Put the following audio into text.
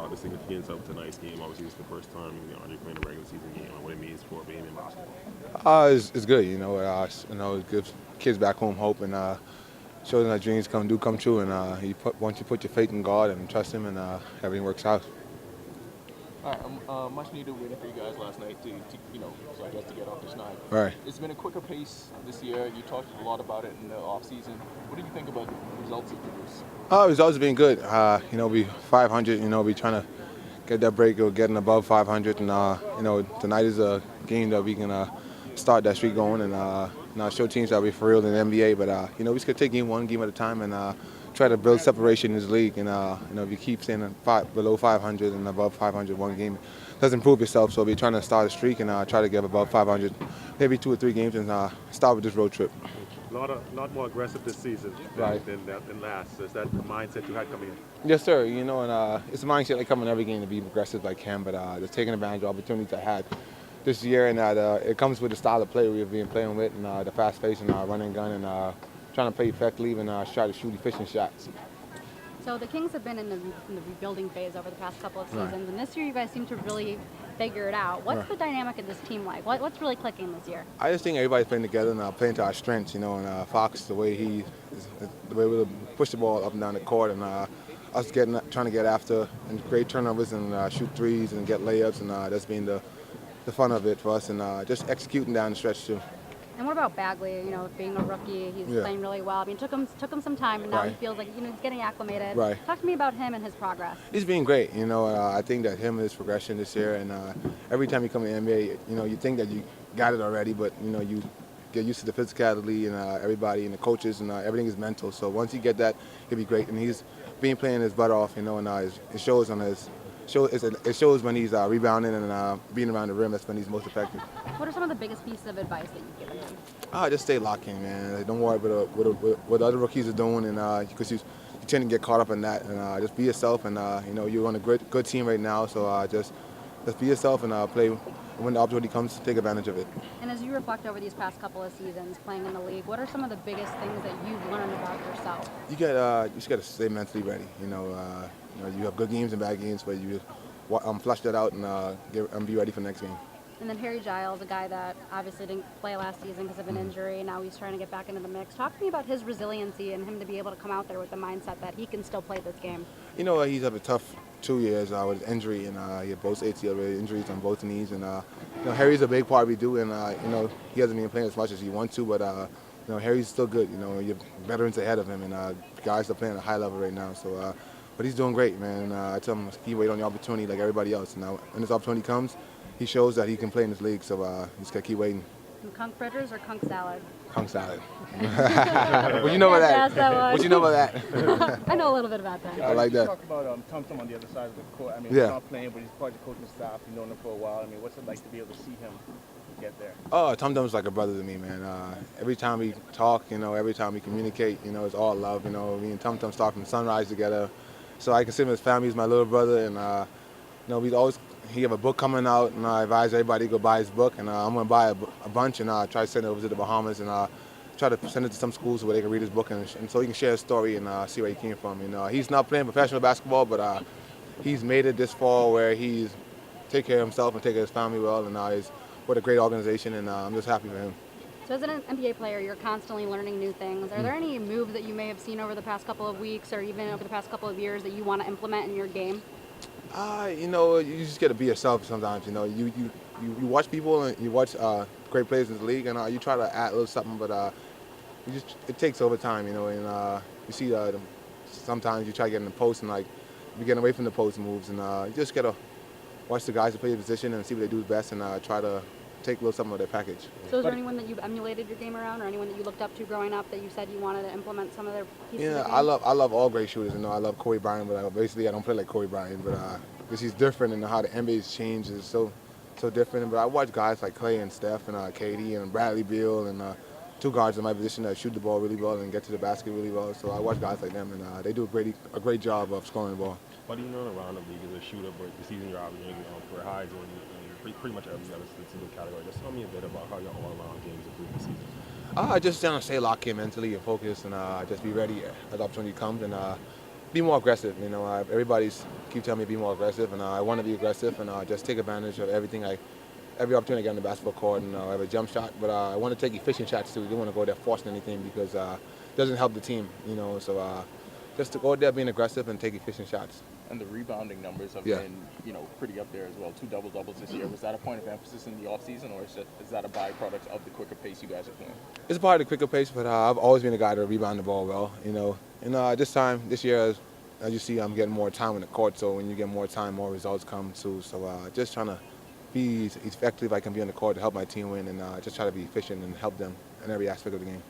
about the significance of tonight's game? Obviously, it's the first time you're playing a regular season game and what it means for being in basketball. It's good, it gives kids back home hope and shows them that dreams come true. And once you put your faith in God and trust Him, and everything works out. All right, much needed waiting for you guys last night to so I guess to get off the schneid. Right. It's been a quicker pace this year. You talked a lot about it in the off season. What do you think about the results you produce? Results have been good. We 500. We trying to get that break or getting above 500. And tonight is a game that we can start that streak going and show teams that we're for real in the NBA. But we just gotta take game one game at a time and try to build separation in this league. And if you keep staying below 500 and above 500 one game, doesn't improve yourself. So we're trying to start a streak and try to get above 500, maybe 2 or 3 games, and start with this road trip. A lot more aggressive this season than last. So is that the mindset you had coming in? Yes, sir. And it's a mindset like coming every game to be aggressive like him, but just taking advantage of opportunities I had this year, and it comes with the style of play we've been playing with, and the fast pace and running gun, and trying to play effectively and try to shoot efficient shots. So the Kings have been in the rebuilding phase over the past couple of seasons, Right. and this year you guys seem to really figure it out. What's the dynamic of this team like? What's really clicking this year? I just think everybody's playing together and playing to our strengths, and Fox, the way we push the ball up and down the court, and us trying to get after and create turnovers and shoot threes and get layups, and that's been the fun of it for us, and just executing down the stretch too. And what about Bagley? Being a rookie, he's playing really well. I mean, it took him some time, and now he feels like he's getting acclimated. Right. Talk to me about him and his progress. He's been great. I think that him and his progression this year, and every time you come to the NBA, you think that you got it already, but you get used to the physicality and everybody and the coaches, and everything is mental. So once you get that, he'll be great. And he's been playing his butt off, and it shows on his. It shows when he's rebounding and being around the rim. That's when he's most effective. What are some of the biggest pieces of advice that you've given him? Just stay locked in, man. Don't worry about what the other rookies are doing, and because you tend to get caught up in that. And just be yourself, and you're on a good team right now. So just be yourself and play. When the opportunity comes, take advantage of it. And as you reflect over these past couple of seasons playing in the league, what are some of the biggest things that you've learned about yourself? You just got to stay mentally ready. You have good games and bad games, but you flush that out and be ready for the next game. And then Harry Giles, a guy that obviously didn't play last season because of an injury. Now he's trying to get back into the mix. Talk to me about his resiliency and him to be able to come out there with the mindset that he can still play this game. He's had a tough 2 years with his injury, and he had both ACL injuries on both knees. And Harry's a big part we do, and he hasn't been playing as much as he wants to, but Harry's still good. You have veterans ahead of him, and guys are playing at a high level right now. So, but he's doing great, man. I tell him he wait on the opportunity like everybody else. Now, when this opportunity comes, he shows that he can play in this league. So he's got to keep waiting. And conch fritters or conch salad? Conch salad. What you know about that? What you know about that? I know a little bit about that. I like that. Talk about Tum Tum on the other side of the court. I mean, Yeah. he's not playing, but he's part of the coaching staff. You've known him for a while. I mean, what's it like to be able to see him get there? Oh, Tum Tum's like a brother to me, man. Every time we talk, every time we communicate, it's all love. Me and Tum Tum start from sunrise together. So I consider him as family. He's my little brother, and he have a book coming out, and I advise everybody to go buy his book. And I'm gonna buy a bunch and try to send it over to the Bahamas and try to send it to some schools where they can read his book and so he can share his story and see where he came from. He's not playing professional basketball, but he's made it this far where he's take care of himself and take care of his family well, and he's with a great organization, and I'm just happy for him. So as an NBA player, you're constantly learning new things. Are there any moves that you may have seen over the past couple of weeks or even over the past couple of years that you want to implement in your game? You just got to be yourself sometimes. You watch people and you watch great players in the league, and you try to add a little something, but it takes over time. And you see sometimes you try to get in the post and you're getting away from the post moves, and you just got to watch the guys who play the position and see what they do best, and try to take a little something of their package. So is there anyone that you've emulated your game around, or anyone that you looked up to growing up that you said you wanted to implement some of their pieces of the game? I love all great shooters. I love Kobe Bryant, but basically I don't play like Kobe Bryant, but because he's different and how the NBA's changed is so different. But I watch guys like Clay and Steph and KD and Bradley Beal and two guards in my position that shoot the ball really well and get to the basket really well. So I watch guys like them, and they do a great job of scoring the ball. What do you know around the league as a shooter, but the season you're averaging for highs and pretty much every other single category? Just tell me a bit about how your all-around games improved this season. I just stay locked in mentally and focused, and just be ready as the opportunity comes. And be more aggressive. You know, everybody's keep telling me to be more aggressive, and I want to be aggressive and just take advantage of every opportunity I get on the basketball court, and I have a jump shot, but I want to take efficient shots too. I don't want to go there forcing anything because it doesn't help the team, you know. So just to go there being aggressive and take efficient shots. And the rebounding numbers have Yeah. been, pretty up there as well. 2 double-doubles this year. Was that a point of emphasis in the offseason, or is that a byproduct of the quicker pace you guys are playing? It's a part of the quicker pace, but I've always been a guy to rebound the ball well, you know. And this year, as you see, I'm getting more time on the court, so when you get more time, more results come too. So just trying to be as effective I can be on the court to help my team win, and just try to be efficient and help them in every aspect of the game.